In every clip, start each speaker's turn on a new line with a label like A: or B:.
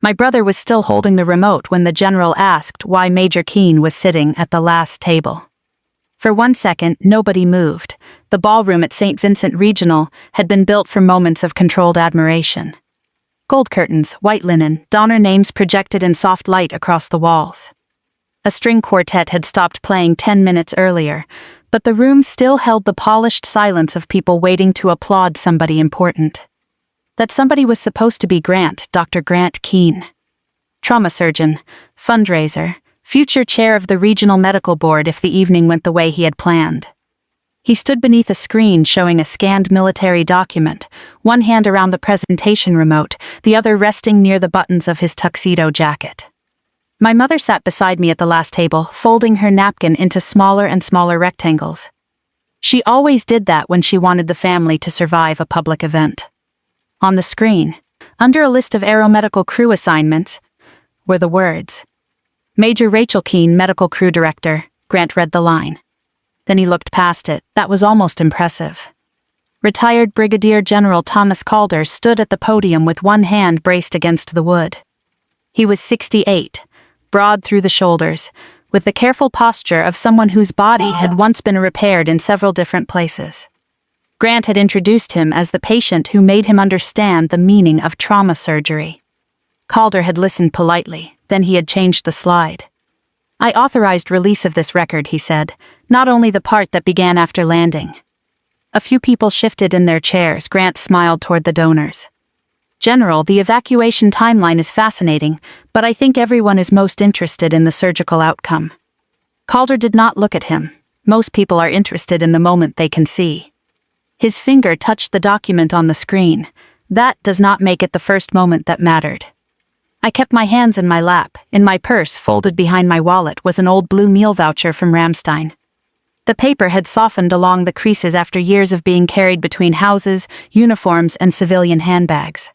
A: My brother was still holding the remote when the general asked why Major Keane was sitting at the last table. For 1 second, nobody moved. The ballroom at St. Vincent Regional had been built for moments of controlled admiration. Gold curtains, white linen, donor names projected in soft light across the walls. A string quartet had stopped playing 10 minutes earlier, but the room still held the polished silence of people waiting to applaud somebody important. That somebody was supposed to be Grant, Dr. Grant Keane. Trauma surgeon, fundraiser, future chair of the regional medical board if the evening went the way he had planned. He stood beneath a screen showing a scanned military document, one hand around the presentation remote, the other resting near the buttons of his tuxedo jacket. My mother sat beside me at the last table, folding her napkin into smaller and smaller rectangles. She always did that when she wanted the family to survive a public event. On the screen, under a list of aeromedical crew assignments, were the words, Major Rachel Keane, Medical Crew Director. Grant read the line. Then he looked past it. That was almost impressive. Retired Brigadier General Thomas Calder stood at the podium with one hand braced against the wood. He was 68, broad through the shoulders, with the careful posture of someone whose body had once been repaired in several different places. Grant had introduced him as the patient who made him understand the meaning of trauma surgery. Calder had listened politely, then he had changed the slide. I authorized release of this record, he said, not only the part that began after landing. A few people shifted in their chairs. Grant smiled toward the donors. General, the evacuation timeline is fascinating, but I think everyone is most interested in the surgical outcome. Calder did not look at him. Most people are interested in the moment they can see. His finger touched the document on the screen. That does not make it the first moment that mattered. I kept my hands in my lap. In my purse, folded behind my wallet, was an old blue meal voucher from Ramstein. The paper had softened along the creases after years of being carried between houses, uniforms, and civilian handbags.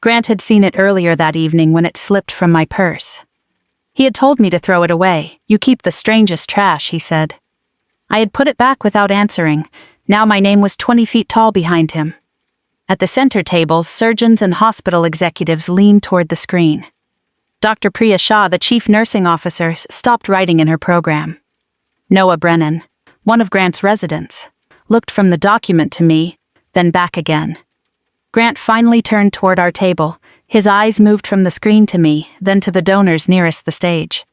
A: Grant had seen it earlier that evening when it slipped from my purse. He had told me to throw it away. You keep the strangest trash, he said. I had put it back without answering. Now my name was 20 feet tall behind him. At the center tables, surgeons and hospital executives leaned toward the screen. Dr. Priya Shah, the chief nursing officer, stopped writing in her program. Noah Brennan, one of Grant's residents, looked from the document to me, then back again. Grant finally turned toward our table. His eyes moved from the screen to me, then to the donors nearest the stage.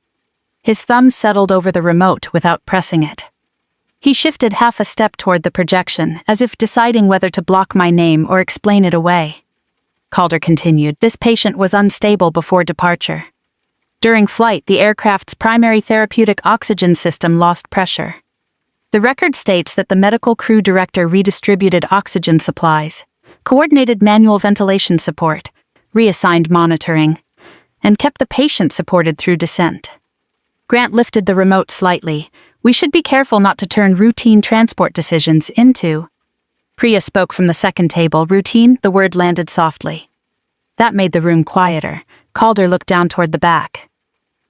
A: His thumb settled over the remote without pressing it. He shifted half a step toward the projection, as if deciding whether to block my name or explain it away. Calder continued, this patient was unstable before departure. During flight, the aircraft's primary therapeutic oxygen system lost pressure. The record states that the medical crew director redistributed oxygen supplies, coordinated manual ventilation support, reassigned monitoring, and kept the patient supported through descent. Grant lifted the remote slightly. We should be careful not to turn routine transport decisions into... Priya spoke from the second table. Routine, the word landed softly. That made the room quieter. Calder looked down toward the back.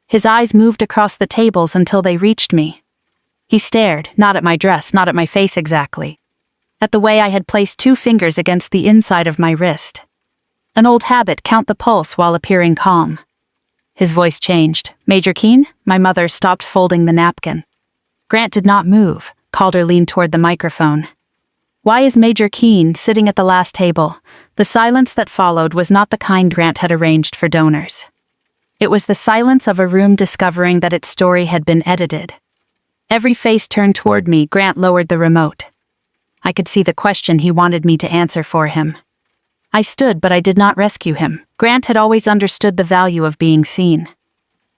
A: His eyes moved across the tables until they reached me. He stared, not at my dress, not at my face exactly. At the way I had placed 2 fingers against the inside of my wrist. An old habit, count the pulse while appearing calm. His voice changed. Major Keane? My mother stopped folding the napkin. Grant did not move. Calder leaned toward the microphone. Why is Major Keane sitting at the last table? The silence that followed was not the kind Grant had arranged for donors. It was the silence of a room discovering that its story had been edited. Every face turned toward me. Grant lowered the remote. I could see the question he wanted me to answer for him. I stood, but I did not rescue him. Grant had always understood the value of being seen.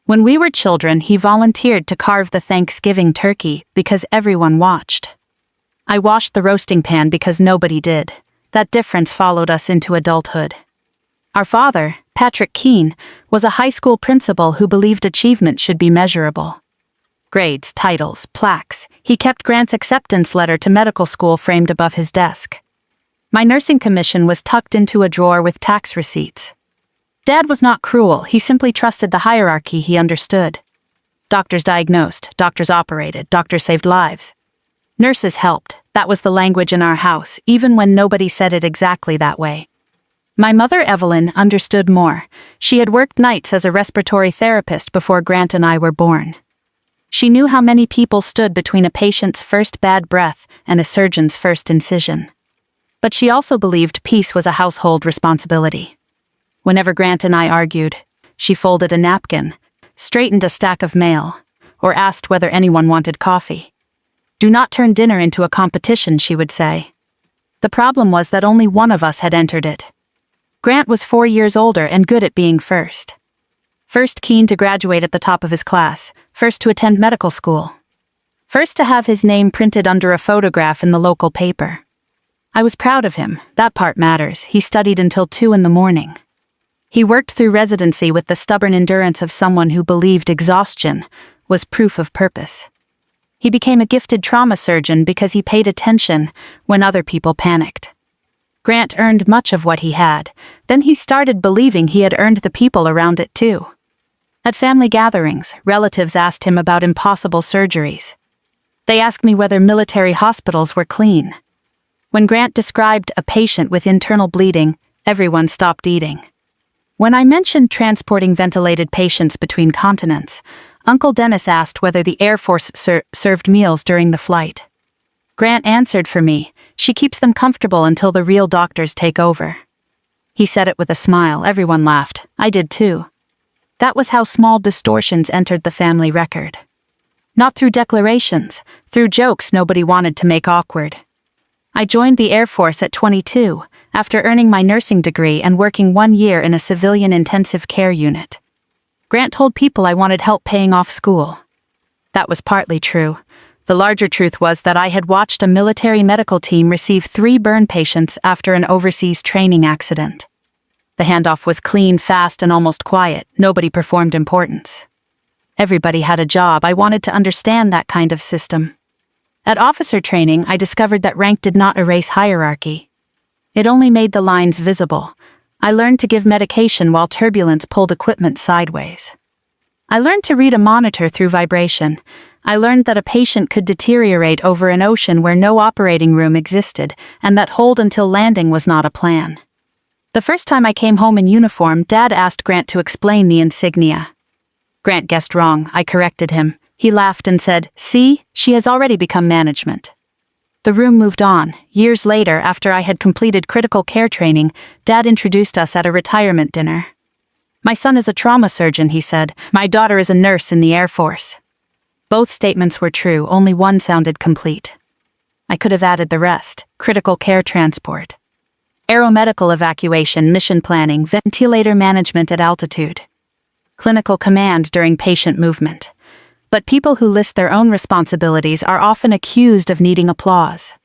A: When we were children, he volunteered to carve the Thanksgiving turkey because everyone watched. I washed the roasting pan because nobody did. That difference followed us into adulthood. Our father, Patrick Keane, was a high school principal who believed achievement should be measurable. Grades, titles, plaques. He kept Grant's acceptance letter to medical school framed above his desk. My nursing commission was tucked into a drawer with tax receipts. Dad was not cruel, he simply trusted the hierarchy he understood. Doctors diagnosed, doctors operated, doctors saved lives. Nurses helped, that was the language in our house, even when nobody said it exactly that way. My mother, Evelyn, understood more. She had worked nights as a respiratory therapist before Grant and I were born. She knew how many people stood between a patient's first bad breath and a surgeon's first incision. But she also believed peace was a household responsibility. Whenever Grant and I argued, she folded a napkin, straightened a stack of mail, or asked whether anyone wanted coffee. "Do not turn dinner into a competition," she would say. The problem was that only one of us had entered it. Grant was 4 years older and good at being first. First Keane to graduate at the top of his class, first to attend medical school. First to have his name printed under a photograph in the local paper. I was proud of him, that part matters. He studied until 2 in the morning. He worked through residency with the stubborn endurance of someone who believed exhaustion was proof of purpose. He became a gifted trauma surgeon because he paid attention when other people panicked. Grant earned much of what he had, then he started believing he had earned the people around it too. At family gatherings, relatives asked him about impossible surgeries. They asked me whether military hospitals were clean. When Grant described a patient with internal bleeding, everyone stopped eating. When I mentioned transporting ventilated patients between continents, Uncle Dennis asked whether the Air Force served meals during the flight. Grant answered for me, "She keeps them comfortable until the real doctors take over." He said it with a smile. Everyone laughed. I did too. That was how small distortions entered the family record. Not through declarations, through jokes nobody wanted to make awkward. I joined the Air Force at 22, after earning my nursing degree and working 1 year in a civilian intensive care unit. Grant told people I wanted help paying off school. That was partly true. The larger truth was that I had watched a military medical team receive 3 burn patients after an overseas training accident. The handoff was clean, fast, and almost quiet. Nobody performed importance. Everybody had a job. I wanted to understand that kind of system. At officer training, I discovered that rank did not erase hierarchy. It only made the lines visible. I learned to give medication while turbulence pulled equipment sideways. I learned to read a monitor through vibration. I learned that a patient could deteriorate over an ocean where no operating room existed, and that hold until landing was not a plan. The first time I came home in uniform, Dad asked Grant to explain the insignia. Grant guessed wrong. I corrected him. He laughed and said, "See, she has already become management." The room moved on. Years later, after I had completed critical care training, Dad introduced us at a retirement dinner. "My son is a trauma surgeon," he said. "My daughter is a nurse in the Air Force." Both statements were true, only one sounded complete. I could have added the rest: critical care transport, aeromedical evacuation, mission planning, ventilator management at altitude, clinical command during patient movement. But people who list their own responsibilities are often accused of needing applause.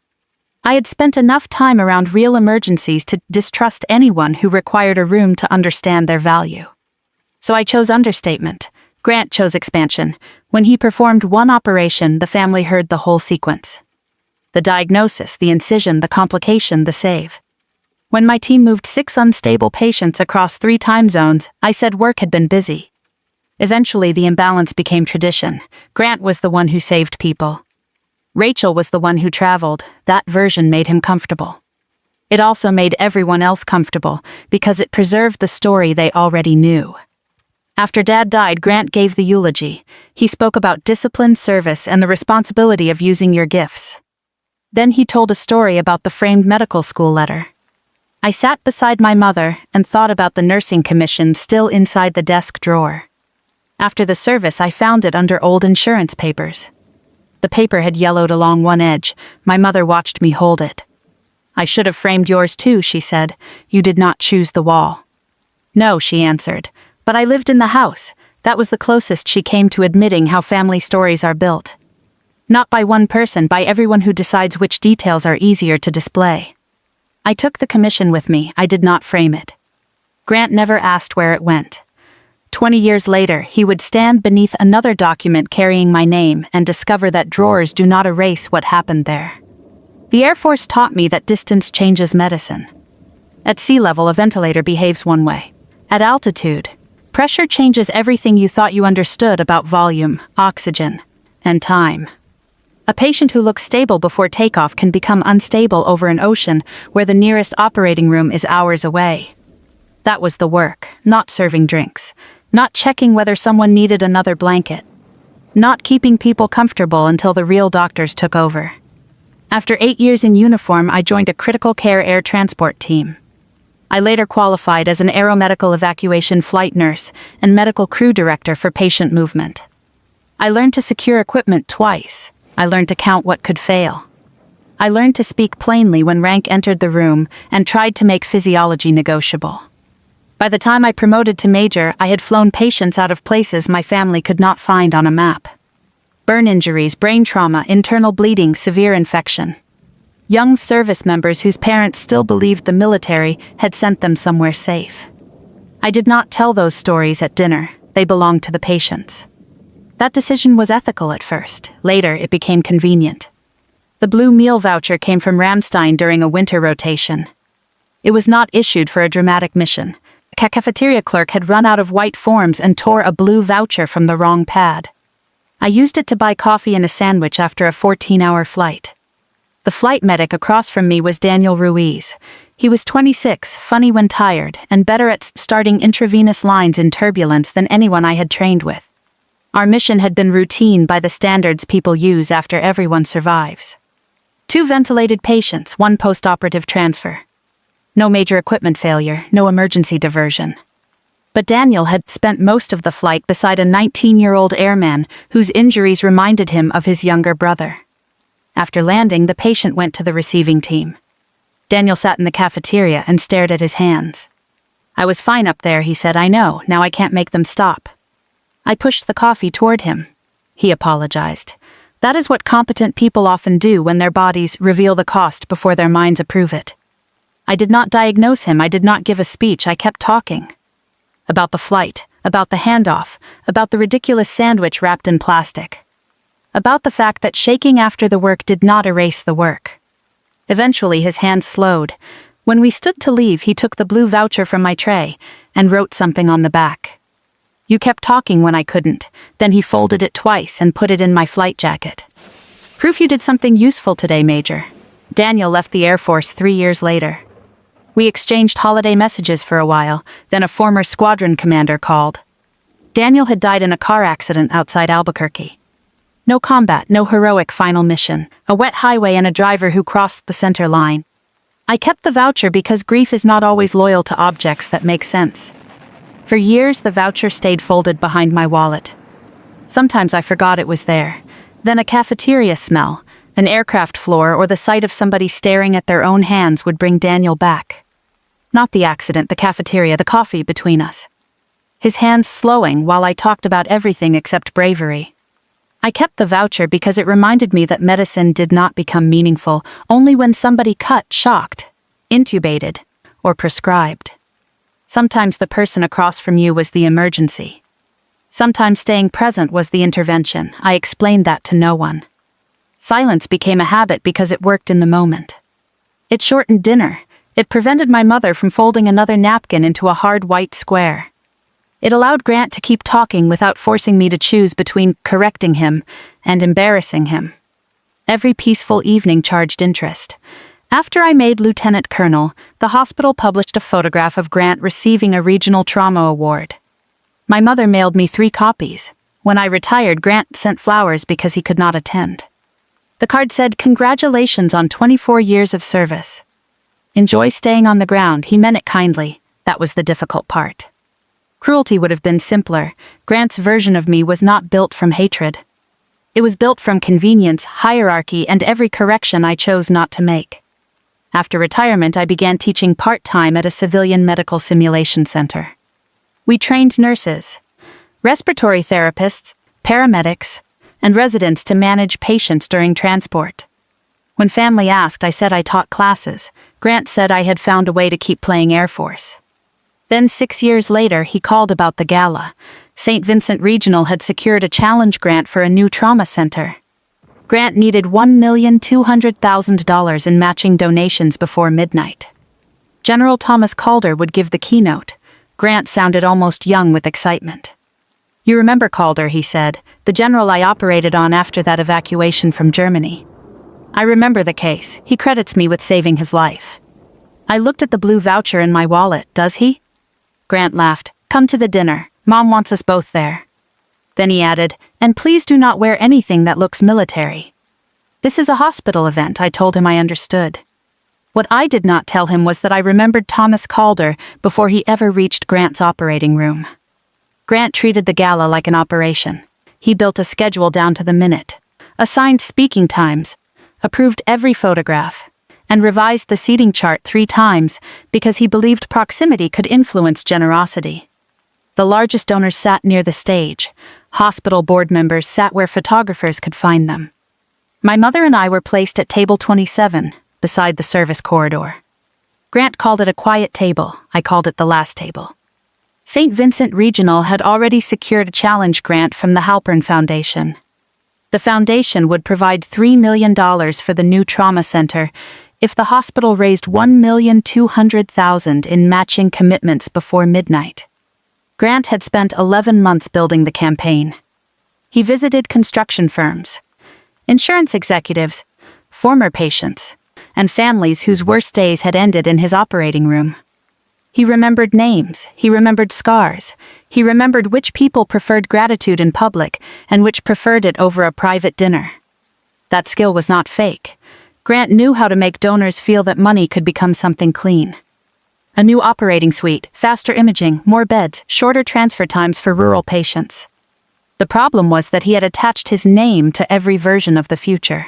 A: I had spent enough time around real emergencies to distrust anyone who required a room to understand their value. So I chose understatement. Grant chose expansion. When he performed one operation, the family heard the whole sequence. The diagnosis, the incision, the complication, the save. When my team moved 6 unstable patients across 3 time zones, I said work had been busy. Eventually, the imbalance became tradition. Grant was the one who saved people. Rachel was the one who traveled. That version made him comfortable. It also made everyone else comfortable, because it preserved the story they already knew. After Dad died, Grant gave the eulogy. He spoke about discipline, service, and the responsibility of using your gifts. Then he told a story about the framed medical school letter. I sat beside my mother and thought about the nursing commission still inside the desk drawer. After the service, I found it under old insurance papers. The paper had yellowed along one edge. My mother watched me hold it. "I should have framed yours too," she said. "You did not choose the wall." "No," she answered, "but I lived in the house." That was the closest she came to admitting how family stories are built. Not by one person, by everyone who decides which details are easier to display. I took the commission with me. I did not frame it. Grant never asked where it went. 20 years later, he would stand beneath another document carrying my name and discover that drawers do not erase what happened there. The Air Force taught me that distance changes medicine. At sea level, a ventilator behaves one way. At altitude, pressure changes everything you thought you understood about volume, oxygen, and time. A patient who looks stable before takeoff can become unstable over an ocean where the nearest operating room is hours away. That was the work, not serving drinks, not checking whether someone needed another blanket, not keeping people comfortable until the real doctors took over. After 8 years in uniform, I joined a critical care air transport team. I later qualified as an aeromedical evacuation flight nurse and medical crew director for patient movement. I learned to secure equipment twice. I learned to count what could fail. I learned to speak plainly when rank entered the room and tried to make physiology negotiable. By the time I promoted to major, I had flown patients out of places my family could not find on a map. Burn injuries, brain trauma, internal bleeding, severe infection. Young service members whose parents still believed the military had sent them somewhere safe. I did not tell those stories at dinner. They belonged to the patients. That decision was ethical at first. Later, it became convenient. The blue meal voucher came from Ramstein during a winter rotation. It was not issued for a dramatic mission. A cafeteria clerk had run out of white forms and tore a blue voucher from the wrong pad. I used it to buy coffee and a sandwich after a 14-hour flight. The flight medic across from me was Daniel Ruiz. He was 26, funny when tired, and better at starting intravenous lines in turbulence than anyone I had trained with. Our mission had been routine by the standards people use after everyone survives. 2 ventilated patients, 1 post-operative transfer. No major equipment failure, no emergency diversion. But Daniel had spent most of the flight beside a 19-year-old airman whose injuries reminded him of his younger brother. After landing, the patient went to the receiving team. Daniel sat in the cafeteria and stared at his hands. "I was fine up there," he said. "I know, now I can't make them stop." I pushed the coffee toward him. He apologized. That is what competent people often do when their bodies reveal the cost before their minds approve it. I did not diagnose him, I did not give a speech, I kept talking. About the flight, about the handoff, about the ridiculous sandwich wrapped in plastic. About the fact that shaking after the work did not erase the work. Eventually his hands slowed. When we stood to leave, he took the blue voucher from my tray and wrote something on the back. "You kept talking when I couldn't." Then he folded it twice and put it in my flight jacket. "Proof you did something useful today, Major." Daniel left the Air Force 3 years later. We exchanged holiday messages for a while, then a former squadron commander called. Daniel had died in a car accident outside Albuquerque. No combat, no heroic final mission, a wet highway and a driver who crossed the center line. I kept the voucher because grief is not always loyal to objects that make sense. For years, the voucher stayed folded behind my wallet. Sometimes I forgot it was there. Then a cafeteria smell, an aircraft floor, or the sight of somebody staring at their own hands would bring Daniel back. Not the accident, the cafeteria, the coffee between us. His hands slowing while I talked about everything except bravery. I kept the voucher because it reminded me that medicine did not become meaningful only when somebody cut, shocked, intubated, or prescribed. Sometimes the person across from you was the emergency. Sometimes staying present was the intervention. I explained that to no one. Silence became a habit because it worked in the moment. It shortened dinner. It prevented my mother from folding another napkin into a hard white square. It allowed Grant to keep talking without forcing me to choose between correcting him and embarrassing him. Every peaceful evening charged interest. After I made lieutenant colonel, the hospital published a photograph of Grant receiving a regional trauma award. My mother mailed me 3 copies. When I retired, Grant sent flowers because he could not attend. The card said, "Congratulations on 24 years of service. Enjoy staying on the ground." He meant it kindly. That was the difficult part. Cruelty would have been simpler. Grant's version of me was not built from hatred. It was built from convenience, hierarchy, and every correction I chose not to make. After retirement, I began teaching part-time at a civilian medical simulation center. We trained nurses, respiratory therapists, paramedics, and residents to manage patients during transport. When family asked, I said I taught classes. Grant said I had found a way to keep playing Air Force. Then 6 years later, he called about the gala. St. Vincent Regional had secured a challenge grant for a new trauma center. Grant needed $1,200,000 in matching donations before midnight. General Thomas Calder would give the keynote. Grant sounded almost young with excitement. "You remember Calder," he said, "the general I operated on after that evacuation from Germany." I remember the case. He credits me with saving his life. I looked at the blue voucher in my wallet. Does he? Grant laughed. "Come to the dinner. Mom wants us both there." Then he added, "And please do not wear anything that looks military." "This is a hospital event," I told him I understood. What I did not tell him was that I remembered Thomas Calder before he ever reached Grant's operating room. Grant treated the gala like an operation. He built a schedule down to the minute, assigned speaking times, approved every photograph, and revised the seating chart 3 times because he believed proximity could influence generosity. The largest donors sat near the stage. Hospital board members sat where photographers could find them. My mother and I were placed at table 27, beside the service corridor. Grant called it a quiet table. I called it the last table. St. Vincent Regional had already secured a challenge grant from the Halpern Foundation. The foundation would provide $3 million for the new trauma center if the hospital raised $1,200,000 in matching commitments before midnight. Grant had spent 11 months building the campaign. He visited construction firms, insurance executives, former patients, and families whose worst days had ended in his operating room. He remembered names, he remembered scars, he remembered which people preferred gratitude in public and which preferred it over a private dinner. That skill was not fake. Grant knew how to make donors feel that money could become something clean. A new operating suite, faster imaging, more beds, shorter transfer times for rural patients. The problem was that he had attached his name to every version of the future.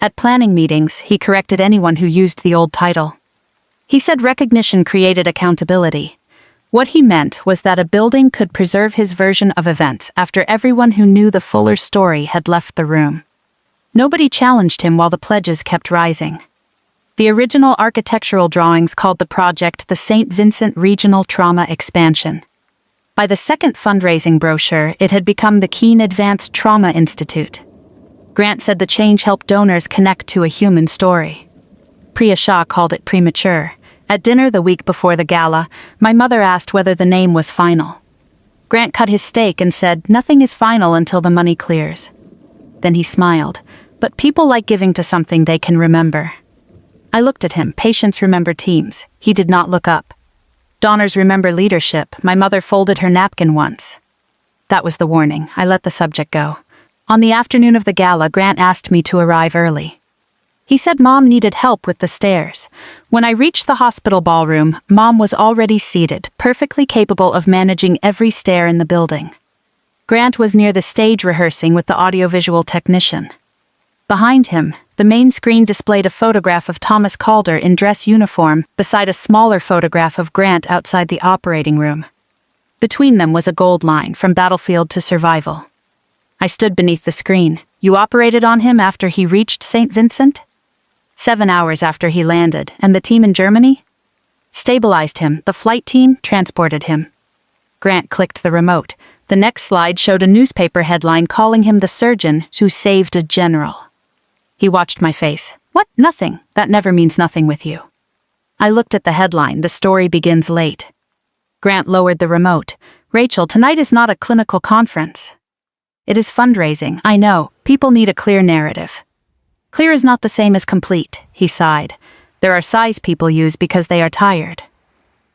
A: At planning meetings, he corrected anyone who used the old title. He said recognition created accountability. What he meant was that a building could preserve his version of events after everyone who knew the fuller story had left the room. Nobody challenged him while the pledges kept rising. The original architectural drawings called the project the St. Vincent Regional Trauma Expansion. By the second fundraising brochure, it had become the Keane Advanced Trauma Institute. Grant said the change helped donors connect to a human story. Priya Shah called it premature. At dinner the week before the gala, my mother asked whether the name was final. Grant cut his steak and said, "Nothing is final until the money clears." Then he smiled. "But people like giving to something they can remember." I looked at him. Patients remember teams. He did not look up. Donors remember leadership. My mother folded her napkin once. That was the warning. I let the subject go. On the afternoon of the gala, Grant asked me to arrive early. He said Mom needed help with the stairs. When I reached the hospital ballroom, Mom was already seated, perfectly capable of managing every stair in the building. Grant was near the stage rehearsing with the audiovisual technician. Behind him, the main screen displayed a photograph of Thomas Calder in dress uniform beside a smaller photograph of Grant outside the operating room. Between them was a gold line, from battlefield to survival. I stood beneath the screen. "You operated on him after he reached St. Vincent?" 7 hours after he landed. "And the team in Germany?" "Stabilized him. The flight team transported him." Grant clicked the remote. The next slide showed a newspaper headline calling him the surgeon who saved a general. He watched my face. "What? Nothing. That never means nothing with you." I looked at the headline. "The story begins late." Grant lowered the remote. "Rachel, tonight is not a clinical conference. It is fundraising. I know. People need a clear narrative." "Clear is not the same as complete," he sighed. "There are sighs people use because they are tired."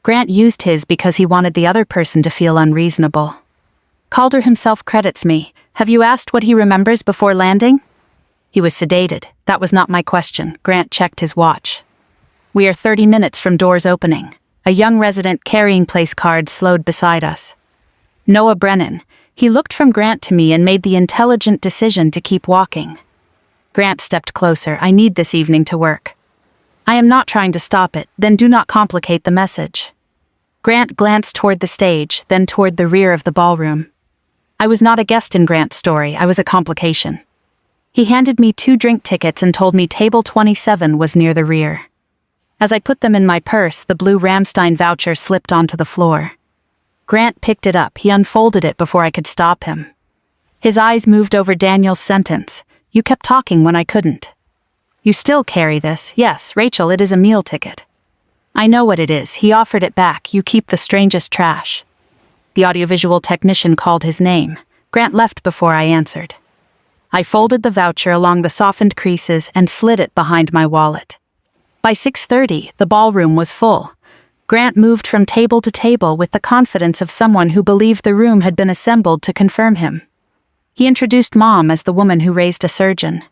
A: Grant used his because he wanted the other person to feel unreasonable. Calder himself credits me. "Have you asked what he remembers before landing?" He was sedated. That was not my question. Grant checked his watch. "We are 30 minutes from doors opening." A young resident carrying place cards slowed beside us. Noah Brennan. He looked from Grant to me and made the intelligent decision to keep walking. Grant stepped closer. "I need this evening to work." "I am not trying to stop it. Then do not complicate the message." Grant glanced toward the stage, then toward the rear of the ballroom. I was not a guest in Grant's story. I was a complication. He handed me 2 drink tickets and told me table 27 was near the rear. As I put them in my purse, the blue Ramstein voucher slipped onto the floor. Grant picked it up. He unfolded it before I could stop him. His eyes moved over Daniel's sentence. "You kept talking when I couldn't." "You still carry this?" "Yes, Rachel, it is a meal ticket." "I know what it is." He offered it back. "You keep the strangest trash." The audiovisual technician called his name. Grant left before I answered. I folded the voucher along the softened creases and slid it behind my wallet. By 6:30, the ballroom was full. Grant moved from table to table with the confidence of someone who believed the room had been assembled to confirm him. He introduced Mom as the woman who raised a surgeon.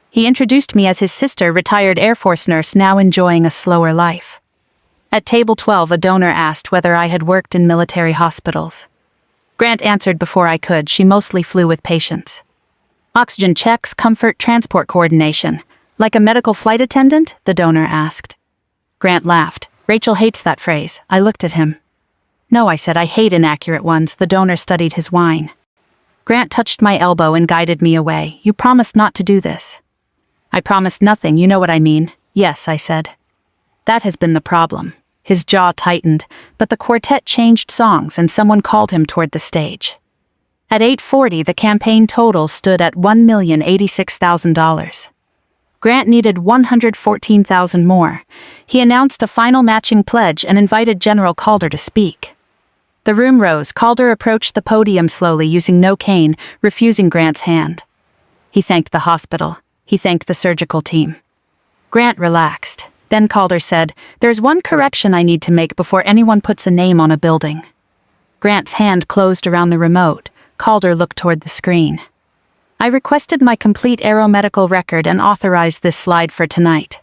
A: He introduced me as his sister, retired Air Force nurse now enjoying a slower life. At table 12, a donor asked whether I had worked in military hospitals. Grant answered before I could. She mostly flew with patients. Oxygen checks, comfort, transport coordination. Like a medical flight attendant? The donor asked. Grant laughed. Rachel hates that phrase. I looked at him. No, I said, I hate inaccurate ones. The donor studied his wine. Grant touched my elbow and guided me away. You promised not to do this. I promised nothing, you know what I mean. Yes, I said. That has been the problem. His jaw tightened, but the quartet changed songs and someone called him toward the stage. At 8:40, the campaign total stood at $1,086,000. Grant needed $114,000 more. He announced a final matching pledge and invited General Calder to speak. The room rose. Calder approached the podium slowly, using no cane, refusing Grant's hand. He thanked the hospital. He thanked the surgical team. Grant relaxed. Then Calder said, "There's one correction I need to make before anyone puts a name on a building." Grant's hand closed around the remote. Calder looked toward the screen. I requested my complete aeromedical record and authorized this slide for tonight.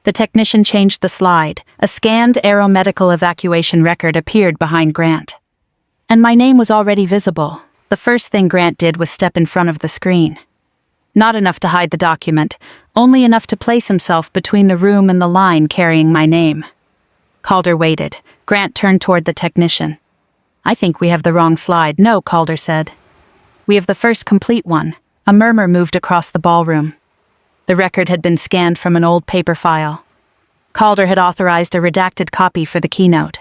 A: The technician changed the slide. A scanned aeromedical evacuation record appeared behind Grant. And my name was already visible. The first thing Grant did was step in front of the screen. Not enough to hide the document, only enough to place himself between the room and the line carrying my name. Calder waited. Grant turned toward the technician. "I think we have the wrong slide." "No," Calder said. "We have the first complete one." A murmur moved across the ballroom. The record had been scanned from an old paper file. Calder had authorized a redacted copy for the keynote.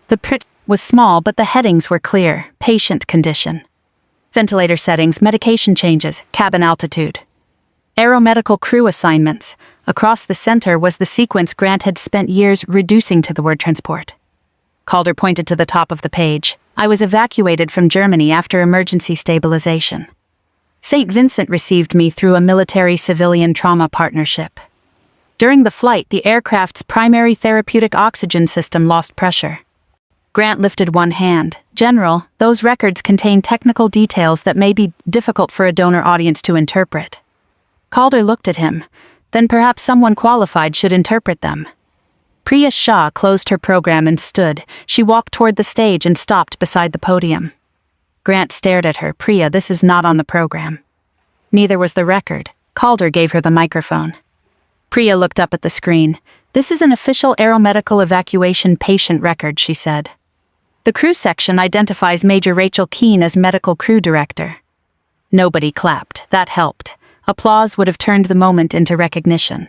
A: The print was small, but the headings were clear. Patient condition. Ventilator settings, medication changes, cabin altitude. Aeromedical crew assignments. Across the center was the sequence Grant had spent years reducing to the word transport. Calder pointed to the top of the page. I was evacuated from Germany after emergency stabilization. St. Vincent received me through a military-civilian trauma partnership. During the flight, the aircraft's primary therapeutic oxygen system lost pressure. Grant lifted one hand. "General, those records contain technical details that may be difficult for a donor audience to interpret." Calder looked at him. "Then perhaps someone qualified should interpret them." Priya Shah closed her program and stood. She walked toward the stage and stopped beside the podium. Grant stared at her. "Priya, this is not on the program." Neither was the record. Calder gave her the microphone. Priya looked up at the screen. "This is an official aeromedical evacuation patient record," she said. "The crew section identifies Major Rachel Keane as medical crew director." Nobody clapped. That helped. Applause would have turned the moment into recognition.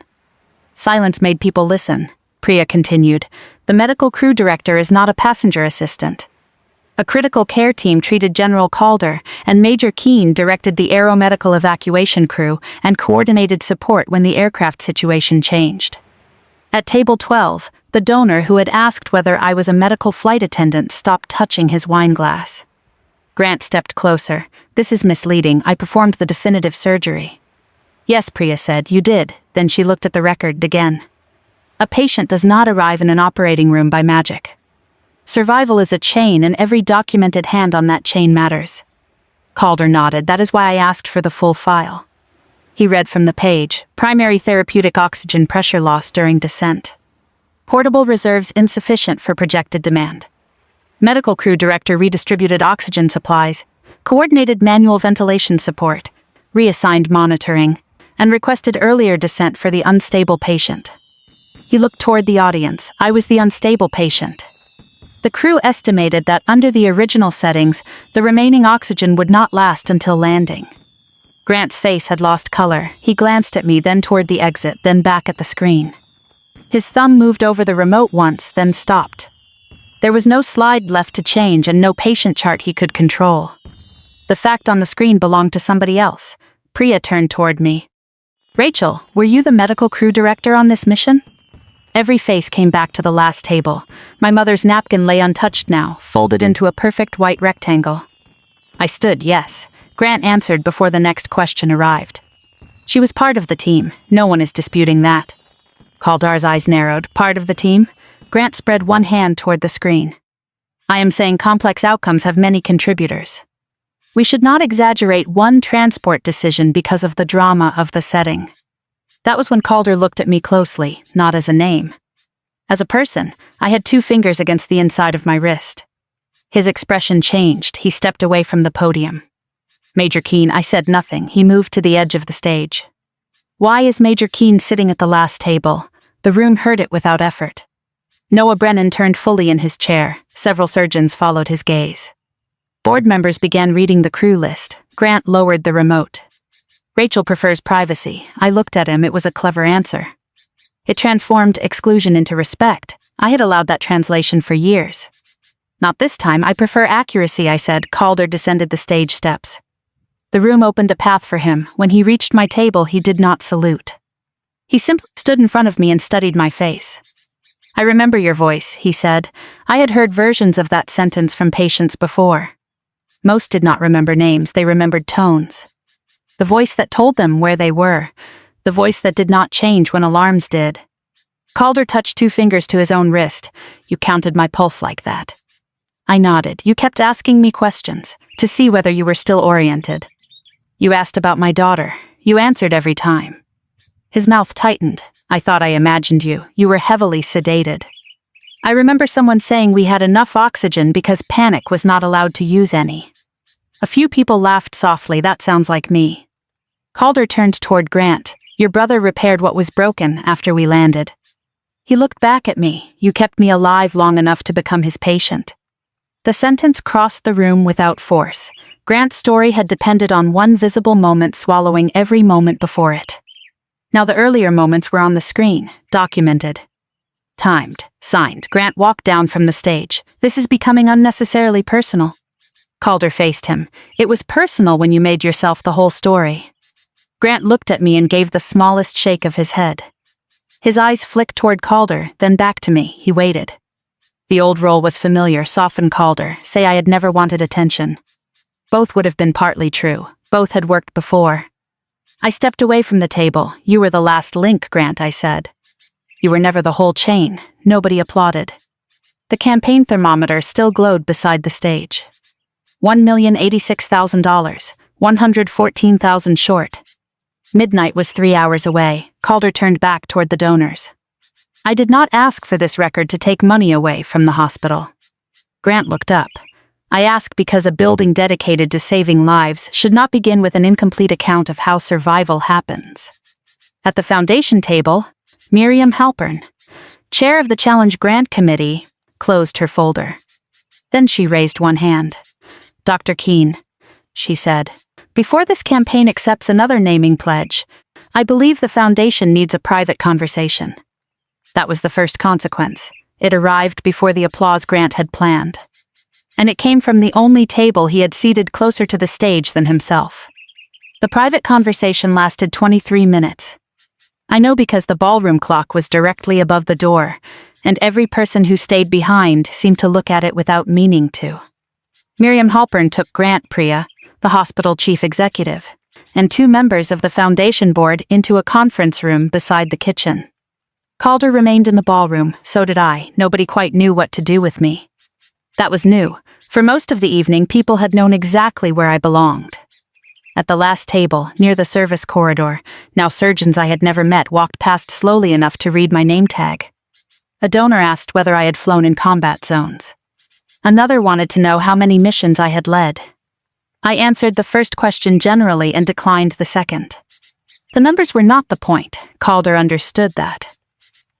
A: Silence made people listen. Priya continued, "The medical crew director is not a passenger assistant. A critical care team treated General Calder, and Major Keane directed the aeromedical evacuation crew and coordinated support when the aircraft situation changed." At table 12, the donor who had asked whether I was a medical flight attendant stopped touching his wine glass. Grant stepped closer. "This is misleading. I performed the definitive surgery." "Yes," Priya said, "you did." Then she looked at the record again. "A patient does not arrive in an operating room by magic. Survival is a chain, and every documented hand on that chain matters." Calder nodded. "That is why I asked for the full file." He read from the page. "Primary therapeutic oxygen pressure loss during descent. Portable reserves insufficient for projected demand. Medical crew director redistributed oxygen supplies, coordinated manual ventilation support, reassigned monitoring, and requested earlier descent for the unstable patient." He looked toward the audience. "I was the unstable patient." The crew estimated that under the original settings, the remaining oxygen would not last until landing. Grant's face had lost color. He glanced at me, then toward the exit, then back at the screen. His thumb moved over the remote once, then stopped. There was no slide left to change and no patient chart he could control. The fact on the screen belonged to somebody else. Priya turned toward me. "Rachel, were you the medical crew director on this mission?" Every face came back to the last table. My mother's napkin lay untouched now, folded into a perfect white rectangle. I stood, yes. Grant answered before the next question arrived. "She was part of the team. No one is disputing that." Caldar's eyes narrowed. "Part of the team?" Grant spread one hand toward the screen. I am saying complex outcomes have many contributors. We should not exaggerate one transport decision because of the drama of the setting. That was when Calder looked at me closely, not as a name. As a person, I had 2 fingers against the inside of my wrist. His expression changed. He stepped away from the podium. Major Keane, I said nothing. He moved to the edge of the stage. Why is Major Keane sitting at the last table? The room heard it without effort. Noah Brennan turned fully in his chair. Several surgeons followed his gaze. Board members began reading the crew list. Grant lowered the remote. Rachel prefers privacy. I looked at him. It was a clever answer. It transformed exclusion into respect. I had allowed that translation for years. Not this time. I prefer accuracy, I said. Calder descended the stage steps. The room opened a path for him. When he reached my table, he did not salute. He simply stood in front of me and studied my face. I remember your voice, he said. I had heard versions of that sentence from patients before. Most did not remember names. They remembered tones. The voice that told them where they were. The voice that did not change when alarms did. Calder touched 2 fingers to his own wrist. You counted my pulse like that. I nodded. You kept asking me questions, to see whether you were still oriented. You asked about my daughter. You answered every time. His mouth tightened. I thought I imagined you. You were heavily sedated. I remember someone saying we had enough oxygen because panic was not allowed to use any. A few people laughed softly. That sounds like me. Calder turned toward Grant. Your brother repaired what was broken after we landed. He looked back at me. You kept me alive long enough to become his patient. The sentence crossed the room without force. Grant's story had depended on one visible moment swallowing every moment before it. Now the earlier moments were on the screen, documented. Timed, signed. Grant walked down from the stage. This is becoming unnecessarily personal. Calder faced him. It was personal when you made yourself the whole story. Grant looked at me and gave the smallest shake of his head. His eyes flicked toward Calder, then back to me. He waited. The old role was familiar. Soften Calder. Say I had never wanted attention. Both would have been partly true. Both had worked before. I stepped away from the table. You were the last link, Grant, I said. You were never the whole chain. Nobody applauded. The campaign thermometer still glowed beside the stage. $1,086,000, 114,000 short. Midnight was 3 hours away. Calder turned back toward the donors. I did not ask for this record to take money away from the hospital. Grant looked up. I ask because a building dedicated to saving lives should not begin with an incomplete account of how survival happens. At the foundation table, Miriam Halpern, chair of the Challenge Grant Committee, closed her folder. Then she raised one hand. Dr. Keane, she said, before this campaign accepts another naming pledge, I believe the foundation needs a private conversation. That was the first consequence. It arrived before the applause Grant had planned. And it came from the only table he had seated closer to the stage than himself. The private conversation lasted 23 minutes. I know because the ballroom clock was directly above the door, and every person who stayed behind seemed to look at it without meaning to. Miriam Halpern took Grant, Priya, the hospital chief executive, and 2 members of the foundation board into a conference room beside the kitchen. Calder remained in the ballroom, so did I. Nobody quite knew what to do with me. That was new. For most of the evening, people had known exactly where I belonged. At the last table, near the service corridor, now surgeons I had never met walked past slowly enough to read my name tag. A donor asked whether I had flown in combat zones. Another wanted to know how many missions I had led. I answered the first question generally and declined the second. The numbers were not the point. Calder understood that.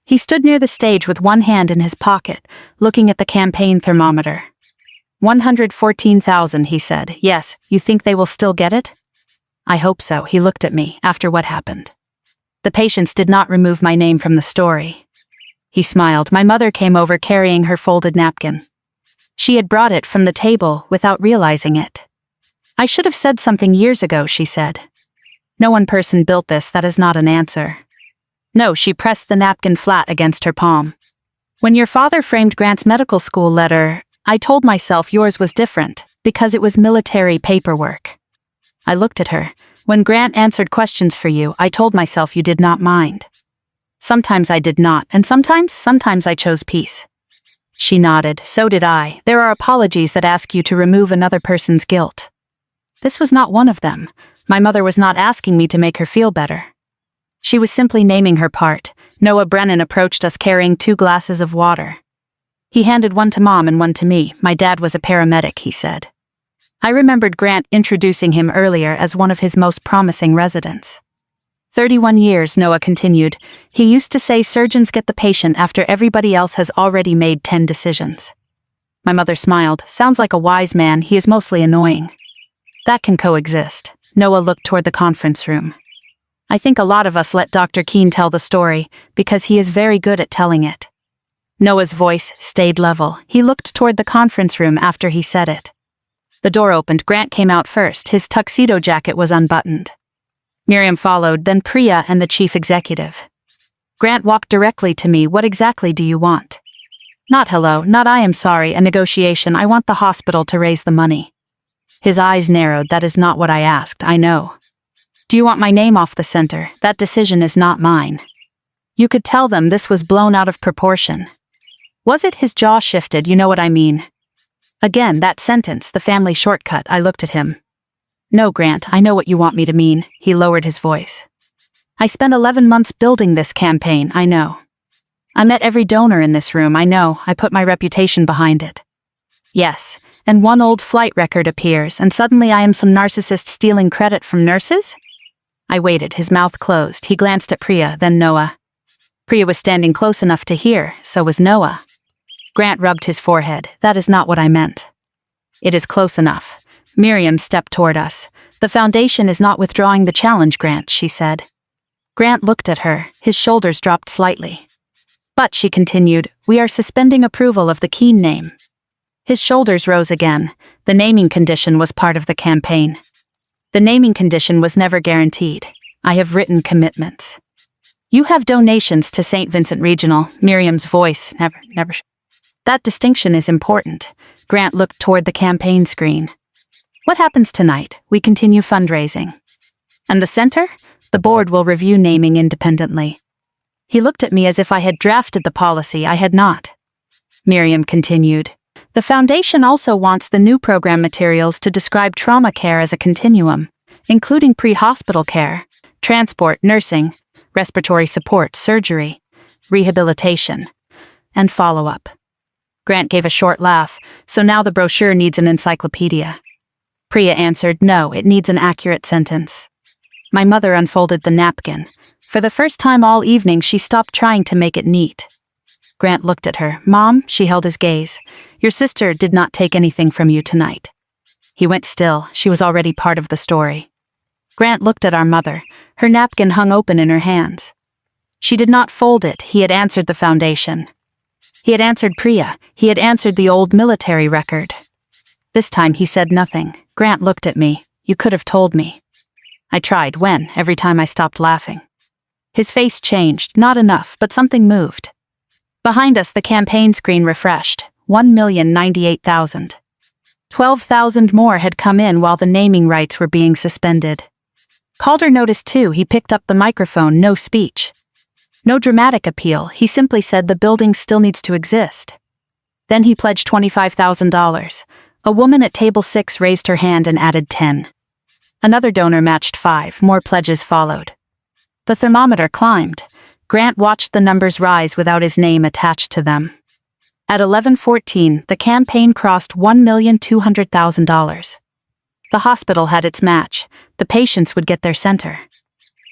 A: He stood near the stage with one hand in his pocket, looking at the campaign thermometer. 114,000, he said. Yes, you think they will still get it? I hope so. He looked at me after what happened. The patients did not remove my name from the story. He smiled. My mother came over carrying her folded napkin. She had brought it from the table without realizing it. I should have said something years ago, she said. No one person built this. That is not an answer. No, she pressed the napkin flat against her palm. When your father framed Grant's medical school letter, I told myself yours was different, because it was military paperwork. I looked at her. When Grant answered questions for you, I told myself you did not mind. Sometimes I did not, and sometimes I chose peace. She nodded. So did I. There are apologies that ask you to remove another person's guilt. This was not one of them. My mother was not asking me to make her feel better. She was simply naming her part. Noah Brennan approached us carrying 2 glasses of water. He handed one to Mom and one to me. My dad was a paramedic, he said. I remembered Grant introducing him earlier as one of his most promising residents. 31 years, Noah continued. He used to say surgeons get the patient after everybody else has already made 10 decisions. My mother smiled. Sounds like a wise man. He is mostly annoying. That can coexist. Noah looked toward the conference room. I think a lot of us let Dr. Keane tell the story because he is very good at telling it. Noah's voice stayed level. He looked toward the conference room after he said it. The door opened. Grant came out first. His tuxedo jacket was unbuttoned. Miriam followed, then Priya and the chief executive. Grant walked directly to me. What exactly do you want? Not hello, not I am sorry, a negotiation. I want the hospital to raise the money. His eyes narrowed. That is not what I asked, I know. Do you want my name off the center? That decision is not mine. You could tell them this was blown out of proportion. Was it? His jaw shifted. You know what I mean. Again, that sentence, the family shortcut. I looked at him. No, Grant, I know what you want me to mean. He lowered his voice. I spent 11 months building this campaign, I know. I met every donor in this room, I know. I put my reputation behind it. Yes, and one old flight record appears, and suddenly I am some narcissist stealing credit from nurses? I waited, his mouth closed. He glanced at Priya, then Noah. Priya was standing close enough to hear, so was Noah. Grant rubbed his forehead. That is not what I meant. It is close enough. Miriam stepped toward us. The foundation is not withdrawing the challenge, Grant, she said. Grant looked at her. His shoulders dropped slightly. But, she continued, we are suspending approval of the Keane name. His shoulders rose again. The naming condition was part of the campaign. The naming condition was never guaranteed. I have written commitments. You have donations to St. Vincent Regional. Miriam's voice never. That distinction is important. Grant looked toward the campaign screen. What happens tonight? We continue fundraising. And the center? The board will review naming independently. He looked at me as if I had drafted the policy. I had not. Miriam continued. The foundation also wants the new program materials to describe trauma care as a continuum, including pre-hospital care, transport, nursing, respiratory support, surgery, rehabilitation, and follow-up. Grant gave a short laugh. So now the brochure needs an encyclopedia. Priya answered, no, it needs an accurate sentence. My mother unfolded the napkin. For the first time all evening, she stopped trying to make it neat. Grant looked at her. Mom, she held his gaze. Your sister did not take anything from you tonight. He went still. She was already part of the story. Grant looked at our mother. Her napkin hung open in her hands. She did not fold it. He had answered the foundation. He had answered Priya. He had answered the old military record. This time he said nothing. Grant looked at me. You could have told me. I tried. When? Every time I stopped laughing. His face changed. Not enough, but something moved. Behind us the campaign screen refreshed. 1,098,000. 12,000 more had come in while the naming rights were being suspended. Calder noticed too. He picked up the microphone. No speech. No dramatic appeal. He simply said the building still needs to exist. Then he pledged $25,000. A woman at table 6 raised her hand and added 10. Another donor matched 5. More pledges followed. The thermometer climbed. Grant watched the numbers rise without his name attached to them. At 11:14, the campaign crossed $1,200,000. The hospital had its match. The patients would get their center.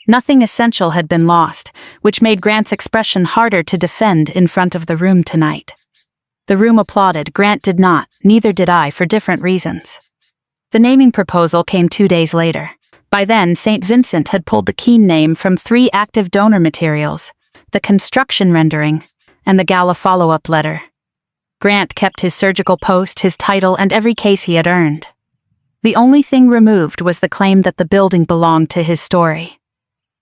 A: Nothing essential had been lost, which made Grant's expression harder to defend in front of the room tonight. The room applauded. Grant did not, neither did I, for different reasons. The naming proposal came 2 days later. By then, St. Vincent had pulled the Keane name from 3 active donor materials, the construction rendering, and the gala follow-up letter. Grant kept his surgical post, his title, and every case he had earned. The only thing removed was the claim that the building belonged to his story.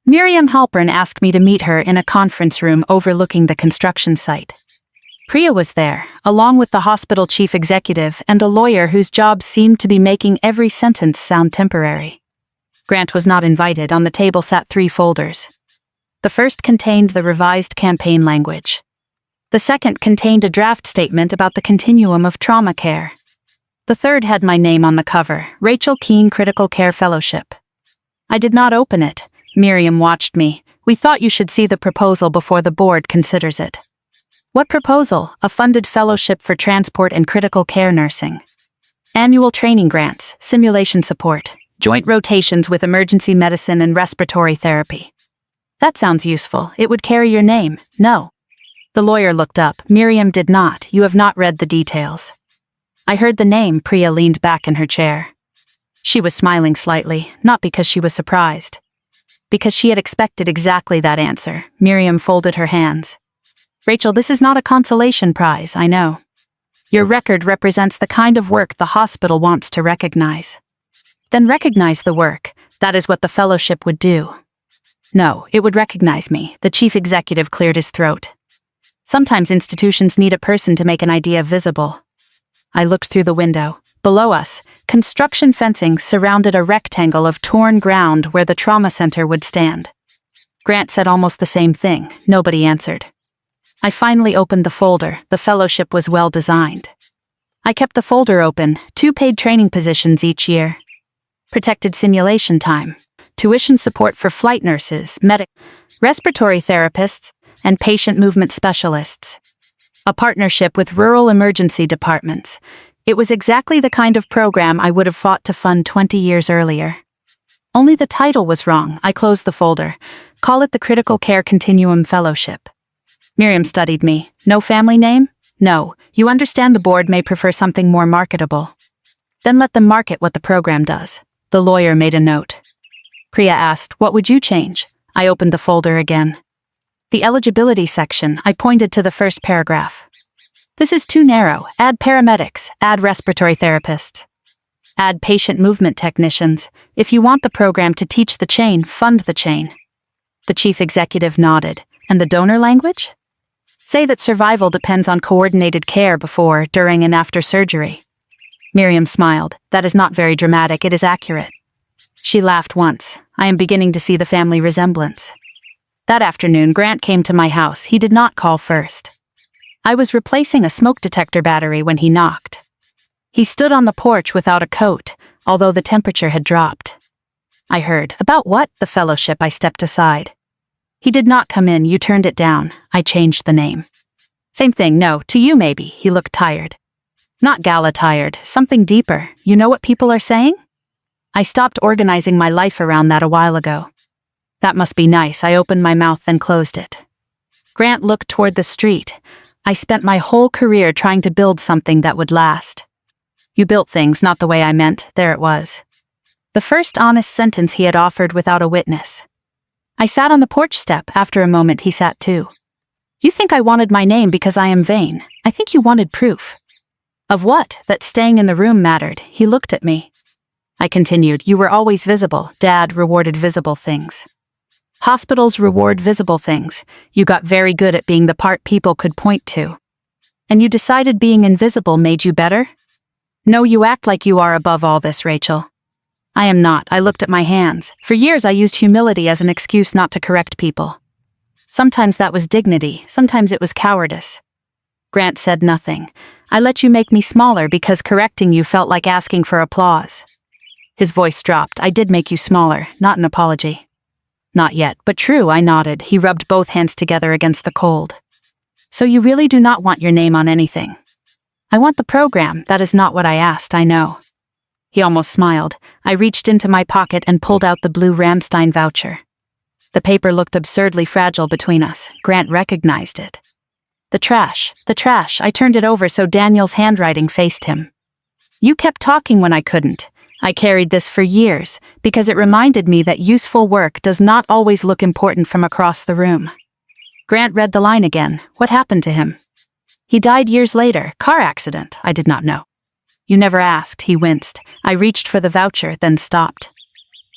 A: Miriam Halpern asked me to meet her in a conference room overlooking the construction site. Priya was there, along with the hospital chief executive and a lawyer whose job seemed to be making every sentence sound temporary. Grant was not invited. On the table sat 3 folders. The first contained the revised campaign language. The second contained a draft statement about the continuum of trauma care. The third had my name on the cover, Rachel Keane Critical Care Fellowship. I did not open it. Miriam watched me. We thought you should see the proposal before the board considers it. What proposal? A funded fellowship for transport and critical care nursing. Annual training grants, simulation support, joint rotations with emergency medicine and respiratory therapy. That sounds useful. It would carry your name. No. The lawyer looked up. Miriam did not. You have not read the details. I heard the name. Priya leaned back in her chair. She was smiling slightly, not because she was surprised. Because she had expected exactly that answer. Miriam folded her hands. Rachel, this is not a consolation prize, I know. Your record represents the kind of work the hospital wants to recognize. Then recognize the work. That is what the fellowship would do. No, it would recognize me. The chief executive cleared his throat. Sometimes institutions need a person to make an idea visible. I looked through the window. Below us, construction fencing surrounded a rectangle of torn ground where the trauma center would stand. Grant said almost the same thing. Nobody answered. I finally opened the folder. The fellowship was well designed. I kept the folder open, 2 paid training positions each year. Protected simulation time, tuition support for flight nurses, respiratory therapists, and patient movement specialists. A partnership with rural emergency departments. It was exactly the kind of program I would have fought to fund 20 years earlier. Only the title was wrong. I closed the folder. Call it the Critical Care Continuum Fellowship. Miriam studied me. No family name? No. You understand the board may prefer something more marketable. Then let them market what the program does. The lawyer made a note. Priya asked, what would you change? I opened the folder again. The eligibility section, I pointed to the first paragraph. This is too narrow. Add paramedics, add respiratory therapists. Add patient movement technicians. If you want the program to teach the chain, fund the chain. The chief executive nodded. And the donor language? Say that survival depends on coordinated care before, during, and after surgery. Miriam smiled. That is not very dramatic, it is accurate. She laughed once. I am beginning to see the family resemblance. That afternoon, Grant came to my house. He did not call first. I was replacing a smoke detector battery when he knocked. He stood on the porch without a coat, although the temperature had dropped. I heard, about what? The fellowship. I stepped aside. He did not come in. You turned it down. I changed the name. Same thing, no, to you maybe. He looked tired. Not gala tired, something deeper. You know what people are saying? I stopped organizing my life around that a while ago. That must be nice. I opened my mouth then closed it. Grant looked toward the street. I spent my whole career trying to build something that would last. You built things not the way I meant. There it was. The first honest sentence he had offered without a witness. I sat on the porch step. After a moment he sat too. You think I wanted my name because I am vain. I think you wanted proof. Of what? That staying in the room mattered. He looked at me. I continued, you were always visible. Dad rewarded visible things. Hospitals reward visible things. You got very good at being the part people could point to. And you decided being invisible made you better? No, you act like you are above all this, Rachel. I am not. I looked at my hands. For years I used humility as an excuse not to correct people. Sometimes that was dignity, sometimes it was cowardice. Grant said nothing. I let you make me smaller because correcting you felt like asking for applause. His voice dropped. I did make you smaller, not an apology. Not yet, but true, I nodded. He rubbed both hands together against the cold. So you really do not want your name on anything? I want the program. That is not what I asked, I know. He almost smiled. I reached into my pocket and pulled out the blue Ramstein voucher. The paper looked absurdly fragile between us. Grant recognized it. The trash. I turned it over so Daniel's handwriting faced him. You kept talking when I couldn't. I carried this for years, because it reminded me that useful work does not always look important from across the room. Grant read the line again. What happened to him? He died years later. Car accident. I did not know. You never asked. He winced. I reached for the voucher, then stopped.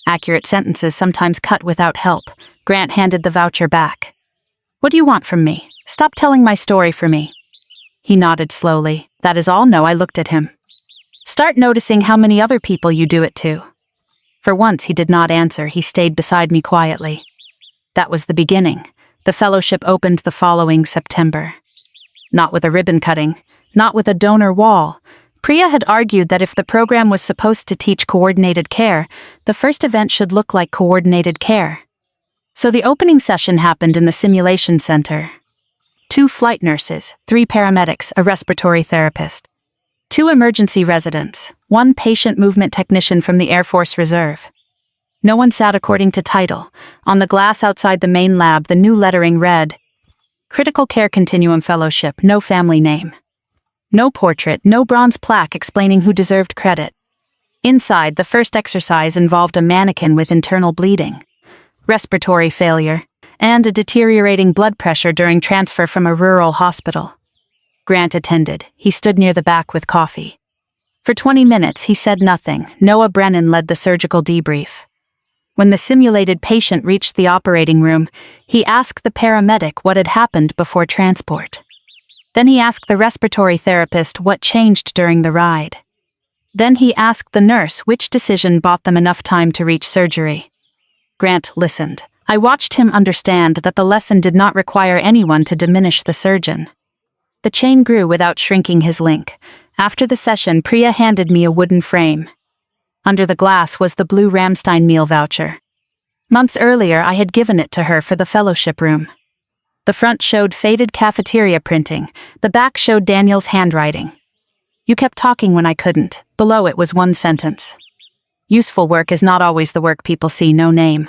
A: Accurate sentences sometimes cut without help. Grant handed the voucher back. What do you want from me? Stop telling my story for me. He nodded slowly. That is all? No, I looked at him. Start noticing how many other people you do it to. For once he did not answer. He stayed beside me quietly. That was the beginning. The fellowship opened the following September. Not with a ribbon cutting, not with a donor wall. Priya had argued that if the program was supposed to teach coordinated care, the first event should look like coordinated care. So the opening session happened in the simulation center. 2 flight nurses, 3 paramedics, a respiratory therapist. 2 emergency residents, 1 patient movement technician from the Air Force Reserve. No one sat according to title. On the glass outside the main lab, the new lettering read, Critical Care Continuum Fellowship, no family name. No portrait, no bronze plaque explaining who deserved credit. Inside, the first exercise involved a mannequin with internal bleeding, respiratory failure, and a deteriorating blood pressure during transfer from a rural hospital. Grant attended. He stood near the back with coffee. For 20 minutes, he said nothing. Noah Brennan led the surgical debrief. When the simulated patient reached the operating room, he asked the paramedic what had happened before transport. Then he asked the respiratory therapist what changed during the ride. Then he asked the nurse which decision bought them enough time to reach surgery. Grant listened. I watched him understand that the lesson did not require anyone to diminish the surgeon. The chain grew without shrinking his link. After the session, Priya handed me a wooden frame. Under the glass was the blue Ramstein meal voucher. Months earlier, I had given it to her for the fellowship room. The front showed faded cafeteria printing. The back showed Daniel's handwriting. You kept talking when I couldn't. Below it was 1 sentence. Useful work is not always the work people see, no name.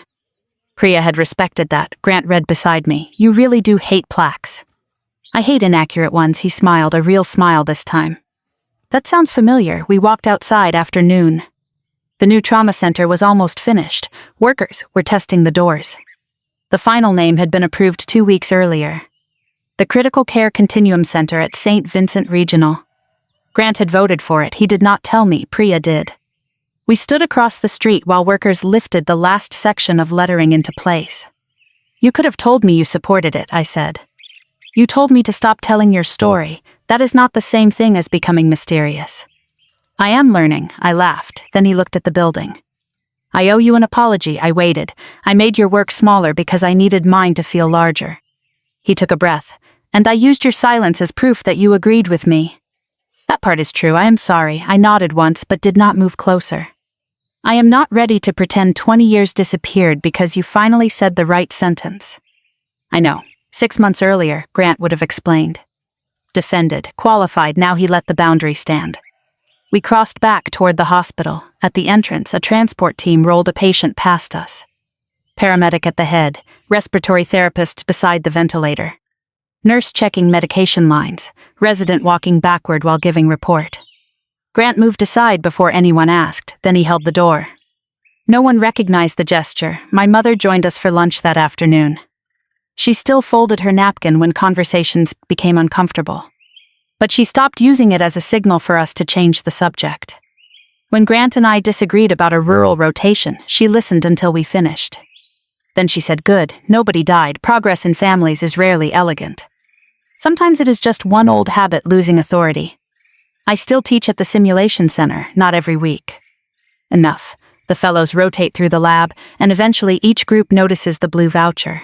A: Priya had respected that. Grant read beside me. You really do hate plaques. I hate inaccurate ones, he smiled, a real smile this time. That sounds familiar. We walked outside after noon. The new trauma center was almost finished. Workers were testing the doors. The final name had been approved 2 weeks earlier. The Critical Care Continuum Center at St. Vincent Regional. Grant had voted for it. He did not tell me. Priya did. We stood across the street while workers lifted the last section of lettering into place. You could have told me you supported it, I said. You told me to stop telling your story. That is not the same thing as becoming mysterious. I am learning, I laughed. Then he looked at the building. I owe you an apology, I waited. I made your work smaller because I needed mine to feel larger. He took a breath. And I used your silence as proof that you agreed with me. That part is true, I am sorry. I nodded once but did not move closer. I am not ready to pretend 20 years disappeared because you finally said the right sentence. I know. 6 months earlier, Grant would have explained. Defended, qualified, now he let the boundary stand. We crossed back toward the hospital. At the entrance, a transport team rolled a patient past us. Paramedic at the head, respiratory therapist beside the ventilator. Nurse checking medication lines, resident walking backward while giving report. Grant moved aside before anyone asked, then he held the door. No one recognized the gesture. My mother joined us for lunch that afternoon. She still folded her napkin when conversations became uncomfortable. But she stopped using it as a signal for us to change the subject. When Grant and I disagreed about a rural rotation, she listened until we finished. Then she said, good, nobody died. Progress in families is rarely elegant. Sometimes it is just one old habit losing authority. I still teach at the simulation center, not every week. Enough. The fellows rotate through the lab, and eventually each group notices the blue voucher.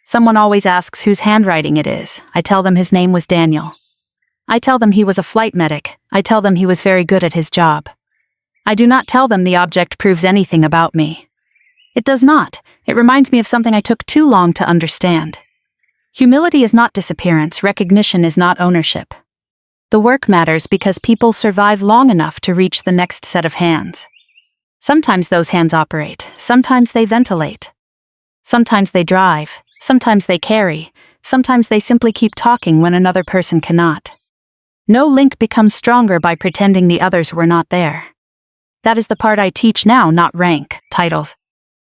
A: Someone always asks whose handwriting it is. I tell them his name was Daniel. I tell them he was a flight medic. I tell them he was very good at his job. I do not tell them the object proves anything about me. It does not. It reminds me of something I took too long to understand. Humility is not disappearance. Recognition is not ownership. The work matters because people survive long enough to reach the next set of hands. Sometimes those hands operate. Sometimes they ventilate. Sometimes they drive. Sometimes they carry. Sometimes they simply keep talking when another person cannot. No link becomes stronger by pretending the others were not there. That is the part I teach now, not rank, titles.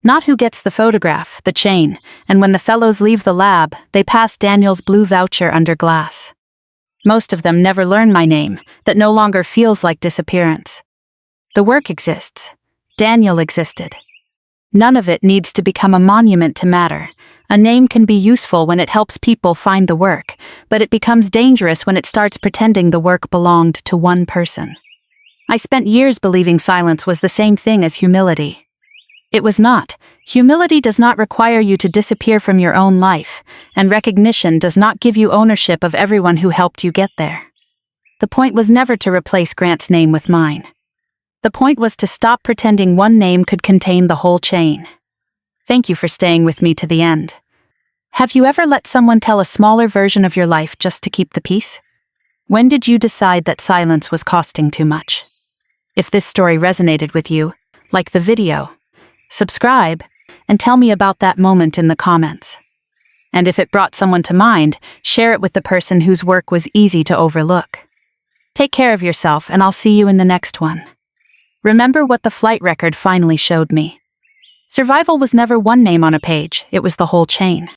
A: Not who gets the photograph, the chain, and when the fellows leave the lab, they pass Daniel's blue voucher under glass. Most of them never learn my name, that no longer feels like disappearance. The work exists. Daniel existed. None of it needs to become a monument to matter. A name can be useful when it helps people find the work, but it becomes dangerous when it starts pretending the work belonged to one person. I spent years believing silence was the same thing as humility. It was not. Humility does not require you to disappear from your own life, and recognition does not give you ownership of everyone who helped you get there. The point was never to replace Grant's name with mine. The point was to stop pretending one name could contain the whole chain. Thank you for staying with me to the end. Have you ever let someone tell a smaller version of your life just to keep the peace? When did you decide that silence was costing too much? If this story resonated with you, like the video, subscribe, and tell me about that moment in the comments. And if it brought someone to mind, share it with the person whose work was easy to overlook. Take care of yourself, and I'll see you in the next one. Remember what the flight record finally showed me. Survival was never one name on a page, it was the whole chain.